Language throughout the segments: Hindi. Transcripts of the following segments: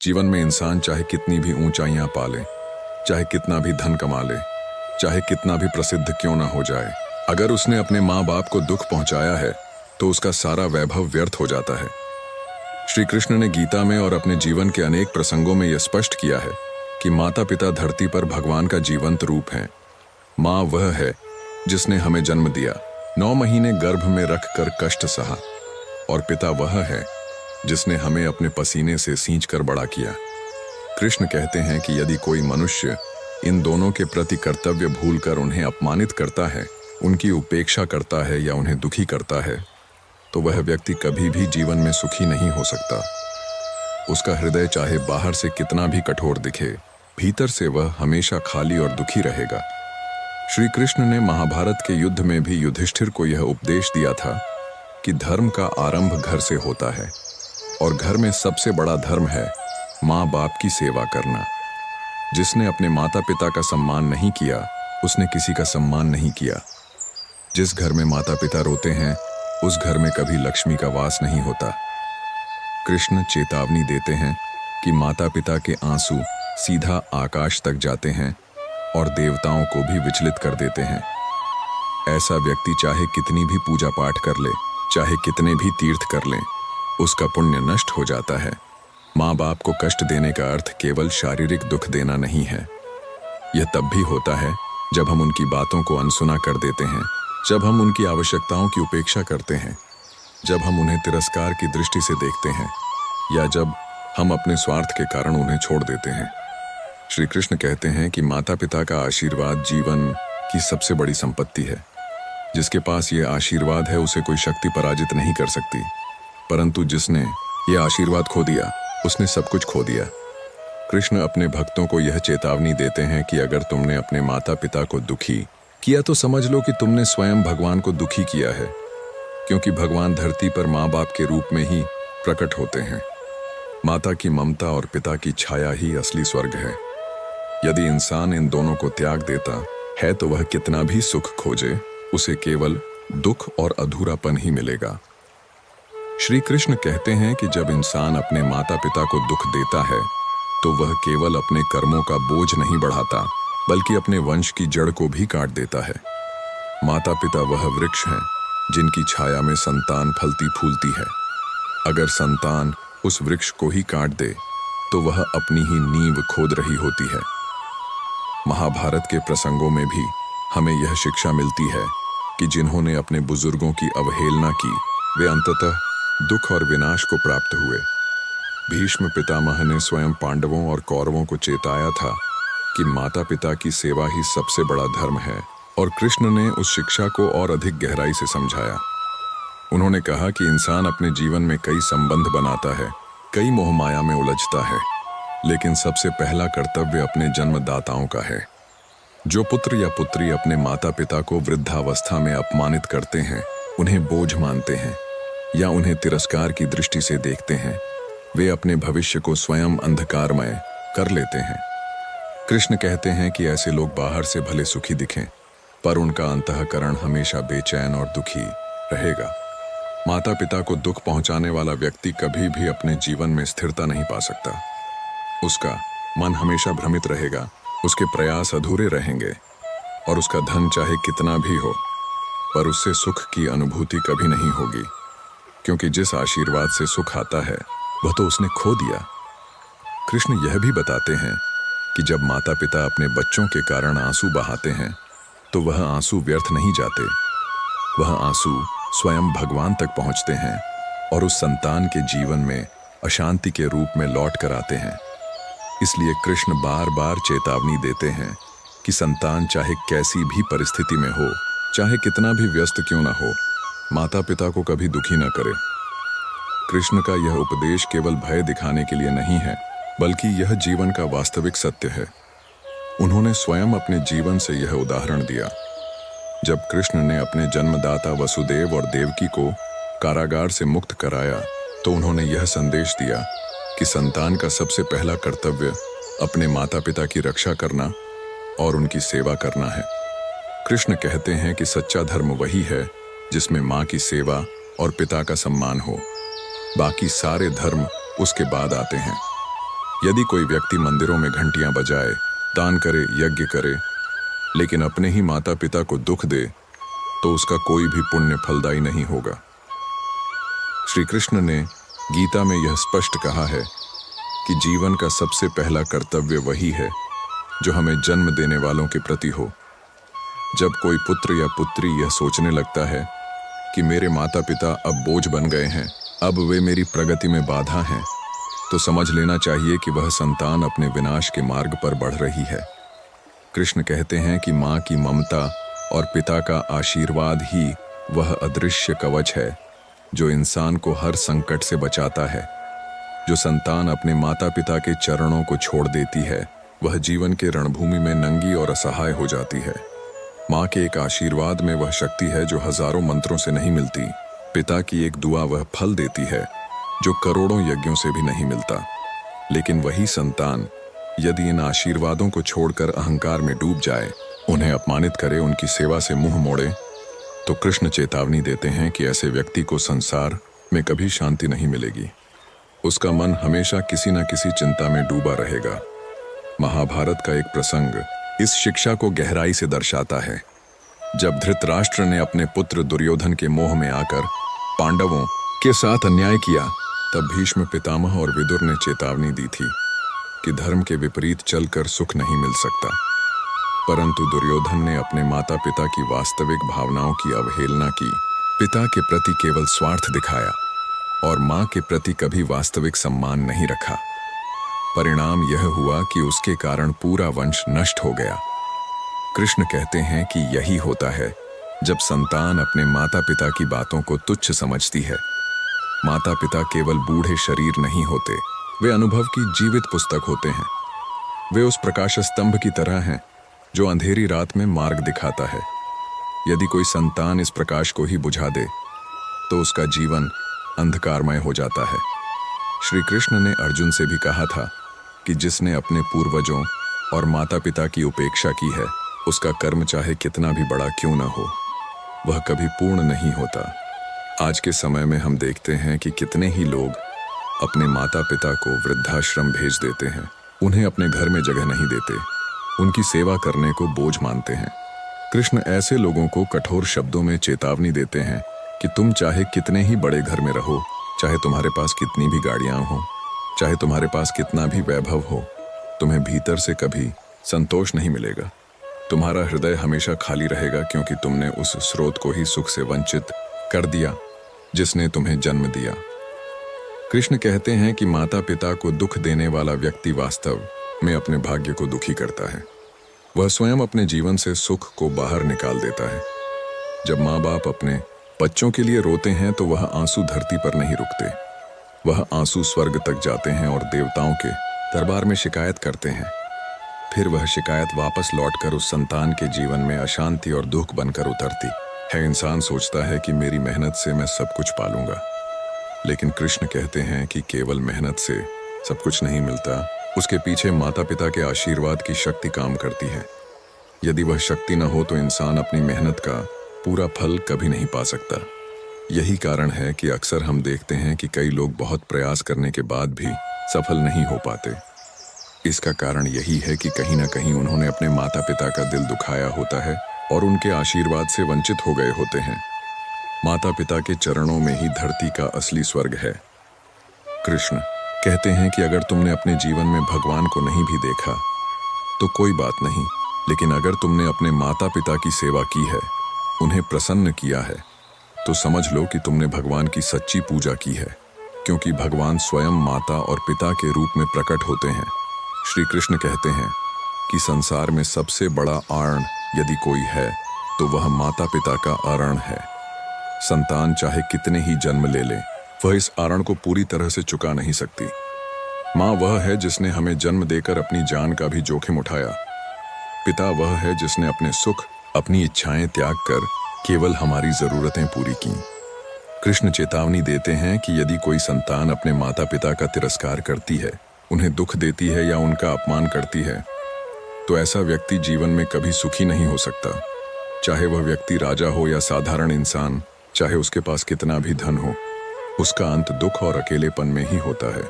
जीवन में इंसान चाहे कितनी भी ऊंचाइयां पाले, चाहे कितना भी धन कमा ले, चाहे कितना भी प्रसिद्ध क्यों ना हो जाए, अगर उसने अपने माँ बाप को दुख पहुंचाया है तो उसका सारा वैभव व्यर्थ हो जाता है। श्री कृष्ण ने गीता में और अपने जीवन के अनेक प्रसंगों में यह स्पष्ट किया है कि माता पिता धरती पर भगवान का जीवंत रूप हैं। माँ वह है जिसने हमें जन्म दिया, 9 महीने गर्भ में रखकर कष्ट सहा, और पिता वह है जिसने हमें अपने पसीने से सींचकर बड़ा किया। कृष्ण कहते हैं कि यदि कोई मनुष्य इन दोनों के प्रति कर्तव्य भूलकर उन्हें अपमानित करता है, उनकी उपेक्षा करता है या उन्हें दुखी करता है, तो वह व्यक्ति कभी भी जीवन में सुखी नहीं हो सकता। उसका हृदय चाहे बाहर से कितना भी कठोर दिखे, भीतर से वह हमेशा खाली और दुखी रहेगा। श्री कृष्ण ने महाभारत के युद्ध में भी युधिष्ठिर को यह उपदेश दिया था कि धर्म का आरंभ घर से होता है और घर में सबसे बड़ा धर्म है माँ बाप की सेवा करना। जिसने अपने माता पिता का सम्मान नहीं किया, उसने किसी का सम्मान नहीं किया। जिस घर में माता पिता रोते हैं, उस घर में कभी लक्ष्मी का वास नहीं होता। कृष्ण चेतावनी देते हैं कि माता पिता के आंसू सीधा आकाश तक जाते हैं और देवताओं को भी विचलित कर देते हैं। ऐसा व्यक्ति चाहे कितनी भी पूजा पाठ कर ले, चाहे कितने भी तीर्थ कर ले, उसका पुण्य नष्ट हो जाता है। माँ बाप को कष्ट देने का अर्थ केवल शारीरिक दुख देना नहीं है। यह तब भी होता है जब हम उनकी बातों को अनसुना कर देते हैं, जब हम उनकी आवश्यकताओं की उपेक्षा करते हैं, जब हम उन्हें तिरस्कार की दृष्टि से देखते हैं, या जब हम अपने स्वार्थ के कारण उन्हें छोड़ देते हैं। श्री कृष्ण कहते हैं कि माता पिता का आशीर्वाद जीवन की सबसे बड़ी संपत्ति है। जिसके पास ये आशीर्वाद है, उसे कोई शक्ति पराजित नहीं कर सकती। परंतु जिसने ये आशीर्वाद खो दिया, उसने सब कुछ खो दिया। कृष्ण अपने भक्तों को यह चेतावनी देते हैं कि अगर तुमने अपने माता पिता को दुखी किया तो समझ लो कि तुमने स्वयं भगवान को दुखी किया है, क्योंकि भगवान धरती पर माँ बाप के रूप में ही प्रकट होते हैं। माता की ममता और पिता की छाया ही असली स्वर्ग है। यदि इंसान इन दोनों को त्याग देता है तो वह कितना भी सुख खोजे, उसे केवल दुख और अधूरापन ही मिलेगा। श्री कृष्ण कहते हैं कि जब इंसान अपने माता पिता को दुख देता है तो वह केवल अपने कर्मों का बोझ नहीं बढ़ाता, बल्कि अपने वंश की जड़ को भी काट देता है। माता पिता वह वृक्ष हैं जिनकी छाया में संतान फलती फूलती है। अगर संतान उस वृक्ष को ही काट दे तो वह अपनी ही नींव खोद रही होती है। महाभारत के प्रसंगों में भी हमें यह शिक्षा मिलती है कि जिन्होंने अपने बुजुर्गों की अवहेलना की, वे अंततः दुख और विनाश को प्राप्त हुए। भीष्म पितामह ने स्वयं पांडवों और कौरवों को चेताया था कि माता पिता की सेवा ही सबसे बड़ा धर्म है, और कृष्ण ने उस शिक्षा को और अधिक गहराई से समझाया। उन्होंने कहा कि इंसान अपने जीवन में कई संबंध बनाता है, कई मोहमाया में उलझता है, लेकिन सबसे पहला कर्तव्य अपने जन्मदाताओं का है। जो पुत्र या पुत्री अपने माता पिता को वृद्धावस्था में अपमानित करते हैं, उन्हें बोझ मानते हैं या उन्हें तिरस्कार की दृष्टि से देखते हैं, वे अपने भविष्य को स्वयं अंधकारमय कर लेते हैं। कृष्ण कहते हैं कि ऐसे लोग बाहर से भले सुखी दिखें, पर उनका अंतःकरण हमेशा बेचैन और दुखी रहेगा। माता पिता को दुख पहुंचाने वाला व्यक्ति कभी भी अपने जीवन में स्थिरता नहीं पा सकता। उसका मन हमेशा भ्रमित रहेगा, उसके प्रयास अधूरे रहेंगे, और उसका धन चाहे कितना भी हो, पर उससे सुख की अनुभूति कभी नहीं होगी, क्योंकि जिस आशीर्वाद से सुख आता है वह तो उसने खो दिया। कृष्ण यह भी बताते हैं कि जब माता पिता अपने बच्चों के कारण आंसू बहाते हैं तो वह आंसू व्यर्थ नहीं जाते। वह आंसू स्वयं भगवान तक पहुंचते हैं और उस संतान के जीवन में अशांति के रूप में लौट कर आते हैं। इसलिए कृष्ण बार बार चेतावनी देते हैं कि संतान चाहे कैसी भी परिस्थिति में हो, चाहे कितना भी व्यस्त क्यों ना हो, माता पिता को कभी दुखी न करे। कृष्ण का यह उपदेश केवल भय दिखाने के लिए नहीं है, बल्कि यह जीवन का वास्तविक सत्य है। उन्होंने स्वयं अपने जीवन से यह उदाहरण दिया। जब कृष्ण ने अपने जन्मदाता वसुदेव और देवकी को कारागार से मुक्त कराया तो उन्होंने यह संदेश दिया कि संतान का सबसे पहला कर्तव्य अपने माता पिता की रक्षा करना और उनकी सेवा करना है। कृष्ण कहते हैं कि सच्चा धर्म वही है जिसमें माँ की सेवा और पिता का सम्मान हो। बाकी सारे धर्म उसके बाद आते हैं। यदि कोई व्यक्ति मंदिरों में घंटियां बजाए, दान करे, यज्ञ करे, लेकिन अपने ही माता पिता को दुख दे, तो उसका कोई भी पुण्य फलदायी नहीं होगा। श्री कृष्ण ने गीता में यह स्पष्ट कहा है कि जीवन का सबसे पहला कर्तव्य वही है जो हमें जन्म देने वालों के प्रति हो। जब कोई पुत्र या पुत्री यह सोचने लगता है कि मेरे माता पिता अब बोझ बन गए हैं, अब वे मेरी प्रगति में बाधा हैं, तो समझ लेना चाहिए कि वह संतान अपने विनाश के मार्ग पर बढ़ रही है। कृष्ण कहते हैं कि माँ की ममता और पिता का आशीर्वाद ही वह अदृश्य कवच है जो इंसान को हर संकट से बचाता है। जो संतान अपने माता पिता के चरणों को छोड़ देती है, वह जीवन के रणभूमि में नंगी और असहाय हो जाती है। माँ के एक आशीर्वाद में वह शक्ति है जो हजारों मंत्रों से नहीं मिलती। पिता की एक दुआ वह फल देती है जो करोड़ों यज्ञों से भी नहीं मिलता। लेकिन वही संतान यदि इन आशीर्वादों को छोड़कर अहंकार में डूब जाए, उन्हें अपमानित करे, उनकी सेवा से मुंह मोड़े, तो कृष्ण चेतावनी देते हैं कि ऐसे व्यक्ति को संसार में कभी शांति नहीं मिलेगी। उसका मन हमेशा किसी न किसी चिंता में डूबा रहेगा। महाभारत का एक प्रसंग इस शिक्षा को गहराई से दर्शाता है। जब धृतराष्ट्र ने अपने पुत्र दुर्योधन के मोह में आकर पांडवों के साथ अन्याय किया, तब भीष्म पितामह और विदुर ने चेतावनी दी थी कि धर्म के विपरीत चलकर सुख नहीं मिल सकता। परंतु दुर्योधन ने अपने माता पिता की वास्तविक भावनाओं की अवहेलना की, पिता के प्रति केवल स्वार्थ दिखाया और मां के प्रति कभी वास्तविक सम्मान नहीं रखा। परिणाम यह हुआ कि उसके कारण पूरा वंश नष्ट हो गया। कृष्ण कहते हैं कि यही होता है जब संतान अपने माता पिता की बातों को तुच्छ समझती है। माता पिता केवल बूढ़े शरीर नहीं होते, वे अनुभव की जीवित पुस्तक होते हैं। वे उस प्रकाश स्तंभ की तरह हैं जो अंधेरी रात में मार्ग दिखाता है। यदि कोई संतान इस प्रकाश को ही बुझा दे, तो उसका जीवन अंधकारमय हो जाता है। श्री कृष्ण ने अर्जुन से भी कहा था कि जिसने अपने पूर्वजों और माता पिता की उपेक्षा की है, उसका कर्म चाहे कितना भी बड़ा क्यों न हो, वह कभी पूर्ण नहीं होता। आज के समय में हम देखते हैं कि कितने ही लोग अपने माता पिता को वृद्धाश्रम भेज देते हैं, उन्हें अपने घर में जगह नहीं देते, उनकी सेवा करने को बोझ मानते हैं। कृष्ण ऐसे लोगों को कठोर शब्दों में चेतावनी देते हैं कि तुम चाहे कितने ही बड़े घर में रहो, चाहे तुम्हारे पास कितनी भी गाड़ियां हो, चाहे तुम्हारे पास कितना भी वैभव हो, तुम्हें भीतर से कभी संतोष नहीं मिलेगा। तुम्हारा हृदय हमेशा खाली रहेगा क्योंकि तुमने उस स्रोत को ही सुख से वंचित कर दिया जिसने तुम्हें जन्म दिया। कृष्ण कहते हैं कि माता पिता को दुख देने वाला व्यक्ति वास्तव में अपने भाग्य को दुखी करता है। वह स्वयं अपने जीवन से सुख को बाहर निकाल देता है। जब माँ बाप अपने बच्चों के लिए रोते हैं तो वह आंसू धरती पर नहीं रुकते, वह आंसू स्वर्ग तक जाते हैं और देवताओं के दरबार में शिकायत करते हैं। फिर वह शिकायत वापस लौटकर उस संतान के जीवन में अशांति और दुख बनकर उतरती है। इंसान सोचता है कि मेरी मेहनत से मैं सब कुछ पालूंगा, लेकिन कृष्ण कहते हैं कि केवल मेहनत से सब कुछ नहीं मिलता, उसके पीछे माता पिता के आशीर्वाद की शक्ति काम करती है। यदि वह शक्ति न हो तो इंसान अपनी मेहनत का पूरा फल कभी नहीं पा सकता। यही कारण है कि अक्सर हम देखते हैं कि कई लोग बहुत प्रयास करने के बाद भी सफल नहीं हो पाते। इसका कारण यही है कि कहीं ना कहीं उन्होंने अपने माता पिता का दिल दुखाया होता है और उनके आशीर्वाद से वंचित हो गए होते हैं। माता पिता के चरणों में ही धरती का असली स्वर्ग है। कृष्ण कहते हैं कि अगर तुमने अपने जीवन में भगवान को नहीं भी देखा तो कोई बात नहीं, लेकिन अगर तुमने अपने माता पिता की सेवा की है, उन्हें प्रसन्न किया है, तो समझ लो कि तुमने भगवान की सच्ची पूजा की है, क्योंकि भगवान स्वयं माता और पिता के रूप में प्रकट होते हैं। श्री कृष्ण कहते हैं कि संसार में सबसे बड़ा आर्ण यदि कोई है तो वह माता पिता का आर्ण है। संतान चाहे कितने ही जन्म ले ले, वह इस आर्ण को पूरी तरह से चुका नहीं सकती। माँ वह है जिसने हमें जन्म देकर अपनी जान का भी जोखिम उठाया। पिता वह है जिसने अपने सुख, अपनी इच्छाएं त्याग कर केवल हमारी जरूरतें पूरी की। कृष्ण चेतावनी देते हैं कि यदि कोई संतान अपने माता पिता का तिरस्कार करती है, उन्हें दुख देती है या उनका अपमान करती है, तो ऐसा व्यक्ति जीवन में कभी सुखी नहीं हो सकता। चाहे वह व्यक्ति राजा हो या साधारण इंसान, चाहे उसके पास कितना भी धन हो, उसका अंत दुख और अकेलेपन में ही होता है।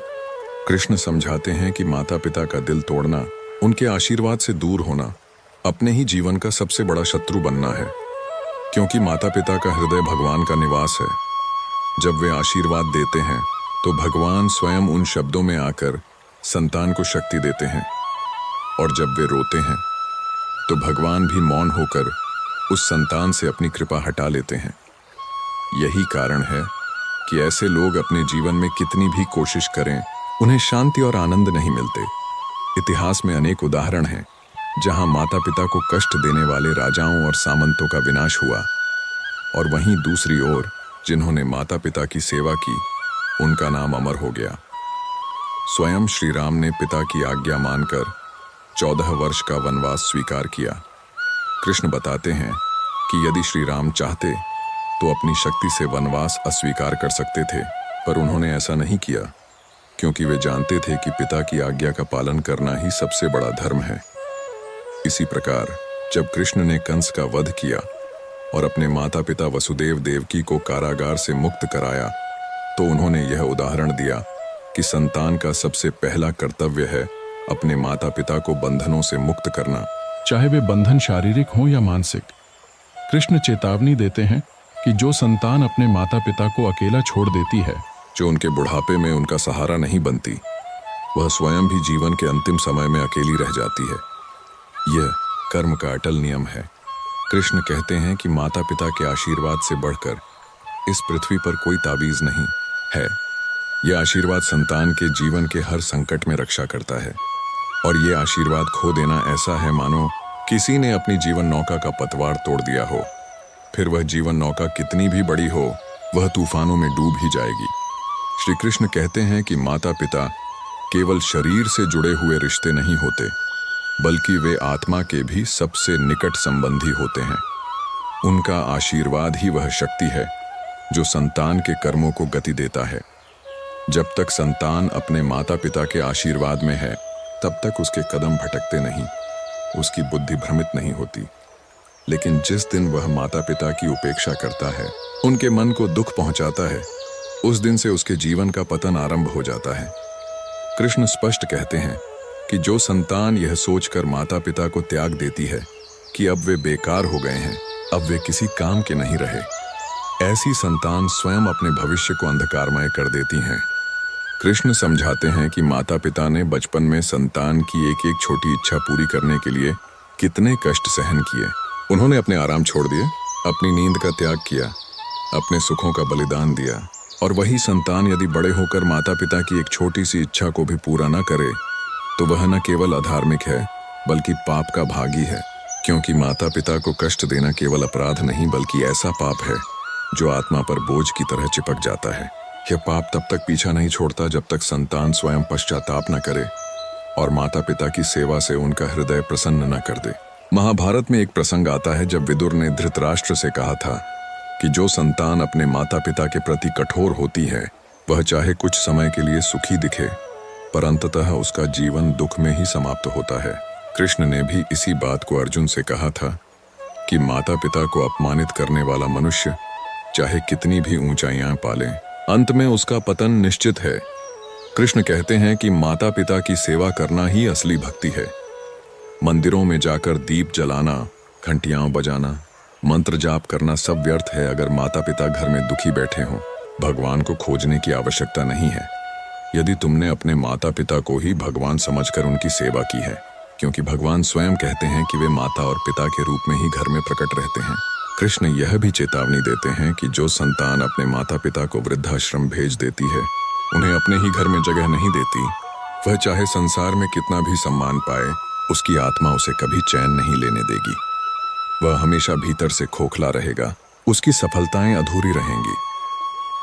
कृष्ण समझाते हैं कि माता पिता का दिल तोड़ना, उनके आशीर्वाद से दूर होना, अपने ही जीवन का सबसे बड़ा शत्रु बनना है, क्योंकि माता पिता का हृदय भगवान का निवास है। जब वे आशीर्वाद देते हैं तो भगवान स्वयं उन शब्दों में आकर संतान को शक्ति देते हैं, और जब वे रोते हैं तो भगवान भी मौन होकर उस संतान से अपनी कृपा हटा लेते हैं। यही कारण है कि ऐसे लोग अपने जीवन में कितनी भी कोशिश करें, उन्हें शांति और आनंद नहीं मिलते। इतिहास में अनेक उदाहरण हैं जहां माता पिता को कष्ट देने वाले राजाओं और सामंतों का विनाश हुआ, और वहीं दूसरी ओर जिन्होंने माता पिता की सेवा की, उनका नाम अमर हो गया। स्वयं श्री राम ने पिता की आज्ञा मानकर 14 वर्ष का वनवास स्वीकार किया। कृष्ण बताते हैं कि यदि श्री राम चाहते तो अपनी शक्ति से वनवास अस्वीकार कर सकते थे, पर उन्होंने ऐसा नहीं किया, क्योंकि वे जानते थे कि पिता की आज्ञा का पालन करना ही सबसे बड़ा धर्म है। इसी प्रकार जब कृष्ण ने कंस का वध किया और अपने माता पिता वसुदेव देवकी को कारागार से मुक्त कराया, तो उन्होंने यह उदाहरण दिया कि संतान का सबसे पहला कर्तव्य है अपने माता पिता को बंधनों से मुक्त करना, चाहे वे बंधन शारीरिक हों या मानसिक। कृष्ण चेतावनी देते हैं कि जो संतान अपने माता पिता को अकेला छोड़ देती है, जो उनके बुढ़ापे में उनका सहारा नहीं बनती, वह स्वयं भी जीवन के अंतिम समय में अकेली रह जाती है। यह कर्म का अटल नियम है। कृष्ण कहते हैं कि माता पिता के आशीर्वाद से बढ़कर इस पृथ्वी पर कोई ताबीज नहीं है। यह आशीर्वाद संतान के जीवन के हर संकट में रक्षा करता है, और यह आशीर्वाद खो देना ऐसा है मानो किसी ने अपनी जीवन नौका का पतवार तोड़ दिया हो। फिर वह जीवन नौका कितनी भी बड़ी हो, वह तूफानों में डूब ही जाएगी। श्री कृष्ण कहते हैं कि माता पिता केवल शरीर से जुड़े हुए रिश्ते नहीं होते, बल्कि वे आत्मा के भी सबसे निकट संबंधी होते हैं। उनका आशीर्वाद ही वह शक्ति है जो संतान के कर्मों को गति देता है। जब तक संतान अपने माता पिता के आशीर्वाद में है, तब तक उसके कदम भटकते नहीं, उसकी बुद्धि भ्रमित नहीं होती। लेकिन जिस दिन वह माता पिता की उपेक्षा करता है, उनके मन को दुख पहुंचाता है, उस दिन से उसके जीवन का पतन आरंभ हो जाता है। कृष्ण स्पष्ट कहते हैं कि जो संतान यह सोचकर माता पिता को त्याग देती है कि अब वे बेकार हो गए हैं, अब वे किसी काम के नहीं रहे, ऐसी संतान स्वयं अपने भविष्य को अंधकारमय कर देती हैं। कृष्ण समझाते हैं कि माता पिता ने बचपन में संतान की एक एक छोटी इच्छा पूरी करने के लिए कितने कष्ट सहन किए। उन्होंने अपने आराम छोड़ दिए, अपनी नींद का त्याग किया, अपने सुखों का बलिदान दिया, और वही संतान यदि बड़े होकर माता पिता की एक छोटी सी इच्छा को भी पूरा न करे, तो वह न केवल अधार्मिक है, बल्कि पाप का भागी है। क्योंकि माता पिता को कष्ट देना केवल अपराध नहीं, बल्कि ऐसा पाप है जो आत्मा पर बोझ की तरह चिपक जाता है। यह पाप तब तक पीछा नहीं छोड़ता जब तक संतान स्वयं पश्चाताप न करे और माता पिता की सेवा से उनका हृदय प्रसन्न न कर दे। महाभारत में एक प्रसंग आता है जब विदुर ने धृतराष्ट्र से कहा था कि जो संतान अपने माता पिता के प्रति कठोर होती है, वह चाहे कुछ समय के लिए सुखी दिखे, पर अंततः उसका जीवन दुख में ही समाप्त होता है। कृष्ण ने भी इसी बात को अर्जुन से कहा था कि माता पिता को अपमानित करने वाला मनुष्य चाहे कितनी भी ऊंचाइयां पाले, अंत में उसका पतन निश्चित है। कृष्ण कहते हैं कि माता पिता की सेवा करना ही असली भक्ति है। मंदिरों में जाकर दीप जलाना, घंटियां बजाना, मंत्र जाप करना सब व्यर्थ है अगर माता पिता घर में दुखी बैठे हों। भगवान को खोजने की आवश्यकता नहीं है यदि तुमने अपने माता पिता को ही भगवान समझकर उनकी सेवा की है, क्योंकि भगवान स्वयं कहते हैं कि वे माता और पिता के रूप में ही घर में प्रकट रहते हैं। कृष्ण यह भी चेतावनी देते हैं कि जो संतान अपने माता पिता को वृद्धाश्रम भेज देती है, उन्हें अपने ही घर में जगह नहीं देती, वह चाहे संसार में कितना भी सम्मान पाए, उसकी आत्मा उसे कभी चैन नहीं लेने देगी। वह हमेशा भीतर से खोखला रहेगा, उसकी सफलताएं अधूरी रहेंगी,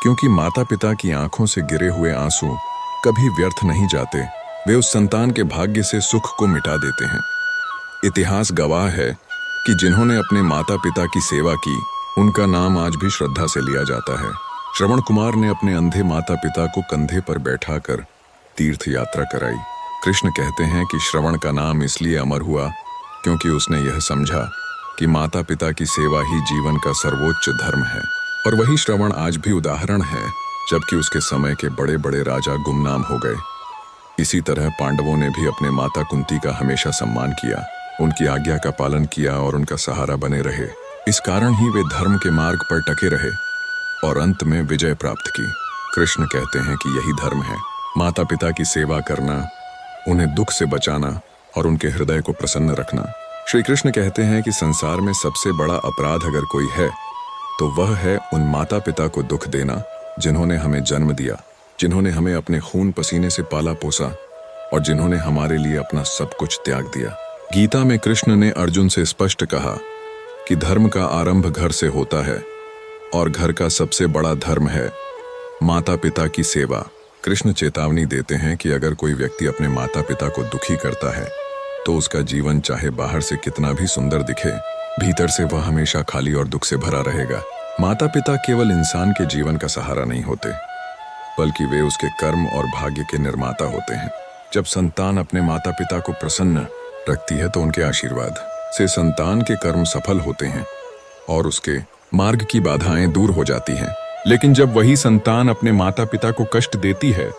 क्योंकि माता पिता की आंखों से गिरे हुए आंसू कभी व्यर्थ नहीं जाते। वे उस संतान के भाग्य से सुख को मिटा देते हैं। इतिहास गवाह है कि जिन्होंने अपने माता पिता की सेवा की, उनका नाम आज भी श्रद्धा से लिया जाता है। श्रवण कुमार ने अपने अंधे माता पिता को कंधे पर बैठाकर तीर्थ यात्रा कराई। कृष्ण कहते हैं कि श्रवण का नाम इसलिए अमर हुआ क्योंकि उसने यह समझा कि माता पिता की सेवा ही जीवन का सर्वोच्च धर्म है। और वही श्रवण आज भी उदाहरण है, जबकि उसके समय के बड़े बड़े राजा गुमनाम हो गए। इसी तरह पांडवों ने भी अपने माता कुंती का हमेशा सम्मान किया, उनकी आज्ञा का पालन किया और उनका सहारा बने रहे। इस कारण ही वे धर्म के मार्ग पर टके रहे और अंत में विजय प्राप्त की। कृष्ण कहते हैं कि यही धर्म है, माता पिता की सेवा करना, उन्हें दुख से बचाना और उनके हृदय को प्रसन्न रखना। श्री कृष्ण कहते हैं कि संसार में सबसे बड़ा अपराध अगर कोई है तो वह है उन माता पिता को दुख देना जिन्होंने हमें जन्म दिया, जिन्होंने हमें अपने खून पसीने से पाला पोसा और जिन्होंने हमारे लिए अपना सब कुछ त्याग दिया। गीता में कृष्ण ने अर्जुन से स्पष्ट कहा कि धर्म का आरंभ घर से होता है और घर का सबसे बड़ा धर्म है माता पिता की सेवा। कृष्ण चेतावनी देते हैं कि अगर कोई व्यक्ति अपने माता पिता को दुखी करता है तो उसका जीवन चाहे बाहर से कितना भी सुंदर दिखे, भीतर से वह हमेशा खाली और दुख से भरा रहेगा। माता पिता केवल इंसान के जीवन का सहारा नहीं होते, बल्कि वे उसके कर्म और भाग्य के निर्माता होते हैं। जब संतान अपने माता पिता को प्रसन्न रखती है तो उनके आशीर्वाद से संतान के कर्म सफल होते हैं और उसके मार्ग की बाधाएं दूर हो जाती हैं। लेकिन जब वही संतान अपने माता पिता को कष्ट देती है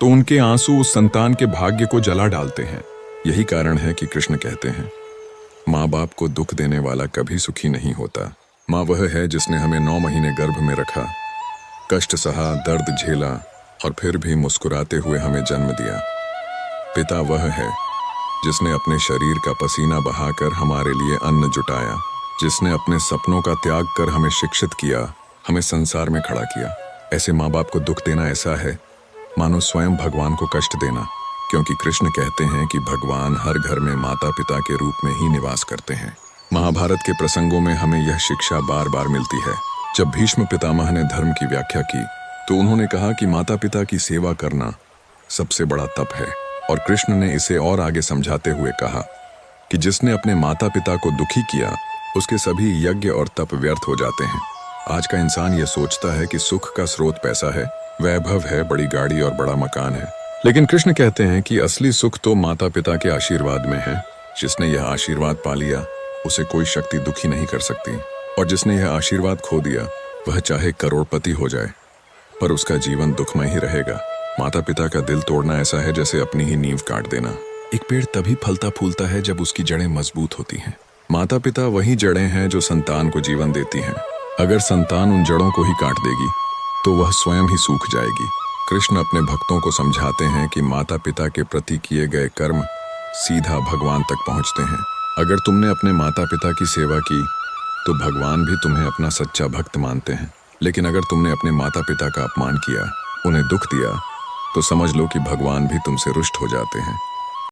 तो उनके आंसू उस संतान के भाग्य को जला डालते हैं। यही कारण है कि कृष्ण कहते हैं, माँ बाप को दुख देने वाला कभी सुखी नहीं होता। माँ वह है जिसने हमें 9 महीने गर्भ में रखा, कष्ट सहा, दर्द झेला और फिर भी मुस्कुराते हुए हमें जन्म दिया। पिता वह है जिसने अपने शरीर का पसीना बहाकर हमारे लिए अन्न जुटाया, जिसने अपने सपनों का त्याग कर हमें शिक्षित किया, हमें संसार में खड़ा किया। ऐसे माँ बाप को दुख देना ऐसा है मानो स्वयं भगवान को कष्ट देना, क्योंकि कृष्ण कहते हैं कि भगवान हर घर में माता पिता के रूप में ही निवास करते हैं। महाभारत के प्रसंगों में हमें यह शिक्षा बार बार मिलती है। जब भीष्म पितामह ने धर्म की व्याख्या की तो उन्होंने कहा कि माता पिता की सेवा करना सबसे बड़ा तप है, और कृष्ण ने इसे और आगे समझाते हुए कहा कि जिसने अपने माता पिता को दुखी किया उसके सभी यज्ञ और तप व्यर्थ हो जाते हैं। आज का इंसान यह सोचता है कि सुख का स्रोत पैसा है, वैभव है, बड़ी गाड़ी और बड़ा मकान है, लेकिन कृष्ण कहते हैं कि असली सुख तो माता पिता के आशीर्वाद में है। जिसने यह आशीर्वाद पा लिया उसे कोई शक्ति दुखी नहीं कर सकती, और जिसने यह आशीर्वाद खो दिया वह चाहे करोड़पति हो जाए पर उसका जीवन दुखमय ही रहेगा। माता पिता का दिल तोड़ना ऐसा है जैसे अपनी ही नींव काट देना। एक पेड़ तभी फलता फूलता है जब उसकी जड़ें मजबूत होती हैं। माता पिता वही जड़ें हैं जो संतान को जीवन देती हैं। अगर संतान उन जड़ों को ही काट देगी तो वह स्वयं ही सूख जाएगी। कृष्ण अपने भक्तों को समझाते हैं कि माता पिता के प्रति किए गए कर्म सीधा भगवान तक पहुंचते हैं। अगर तुमने अपने माता पिता की सेवा की तो भगवान भी तुम्हें अपना सच्चा भक्त मानते हैं, लेकिन अगर तुमने अपने माता पिता का अपमान किया, उन्हें दुख दिया, तो समझ लो कि भगवान भी तुमसे रुष्ट हो जाते हैं।